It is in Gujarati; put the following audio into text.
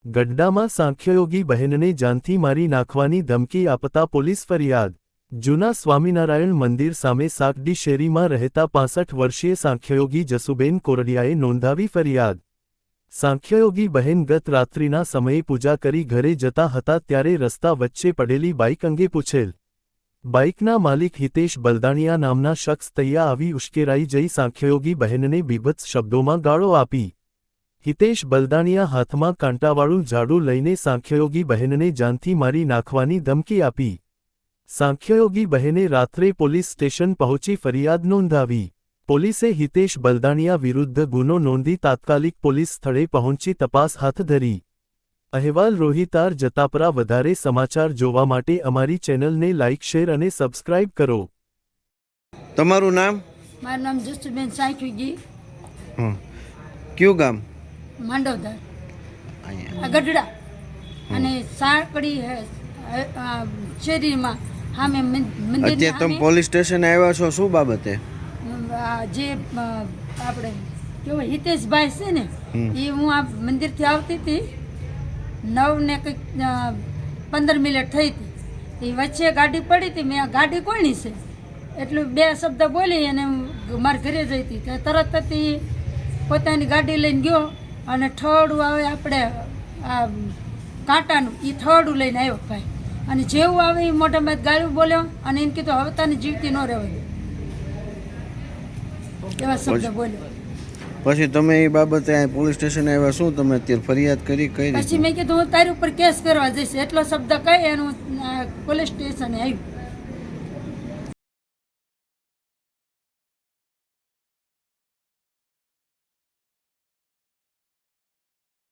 ગઢડામાં સાંખ્યયોગી બહેનને જાનથી મારી નાખવાની ધમકી આપતા પોલીસ ફરિયાદ। જૂના સ્વામિનારાયણ મંદિર સામે સાકડી શેરીમાં રહેતા 65 વર્ષીય સાંખ્યયોગી જસુબેન કોરડિયાએ નોંધાવી ફરિયાદ। સાંખ્યયોગી બહેન ગત રાત્રિના સમયે પૂજા કરી ઘરે જતા હતા ત્યારે રસ્તા વચ્ચે પડેલી બાઇક અંગે પૂછેલ। બાઇકના માલિક હિતેશ બલદાણિયા નામના શખ્સ તૈયા આવી ઉશ્કેરાઈ જઈ સાંખ્યયોગી બહેનને બીભત્સ શબ્દોમાં ગાળો આપી। હિતેશ બલદાણિયા હાથમાં કાંટાવાળું ઝાડુ લઈને સાંખ્યયોગી બહેનને જાનથી મારી નાખવાની ધમકી આપી। સાંખ્યયોગી બહેને રાત્રે પોલીસ સ્ટેશન પહોંચી ફરિયાદ નોંધાવી। પોલીસે હિતેશ બલદાણિયા વિરુદ્ધ ગુનો નોંધી તાત્કાલિક પોલીસ સ્થળે પહોંચી તપાસ હાથ ધરી। અહેવાલ રોહિતાર જતાપરા। વધારે સમાચાર જોવા માટે અમારી ચેનલને લાઇક, શેર અને સબસ્ક્રાઇબ કરો। તમારું નામ? મારું નામ જસુબેન સાંખ્યયોગી। કયું ગામ? માંડવદર, આ ગઢડા અને સાંકડી શેરીમાં સામે મંદિર। અત્યારે તમે પોલીસ સ્ટેશન આવ્યા છો, શું બાબતે? જે આપણે કેવો હિતેશભાઈ છે ને, એ હું આ મંદિરથી આવતી હતી, 9 ને કંઈક 15 મિનિટ થઈ હતી, એ વચ્ચે ગાડી પડી હતી। મેં આ ગાડી કોની છે એટલું 2 શબ્દ બોલી અને મારા ઘરે જઈ હતી। તરત જ પોતાની ગાડી લઈને ગયો અને થડું આવે આપણે આ કાંટાનું, એ થડું લઈને આવ્યો ભાઈ, અને જેવું આવે એ મોઢામાં ગાળું બોલ્યો અને એને કીધું હવે તને જીવતી ન રહેવા દે, એવા શબ્દ બોલ્યો। પછી તમે એ બાબતે પોલીસ સ્ટેશન આવ્યા, શું તમે અત્યારે ફરિયાદ કરી? કઈ પછી મેં કીધું હું તારી ઉપર કેસ કરવા જઈશ, એટલો શબ્દ કહી એનું પોલીસ સ્ટેશને આવ્યું।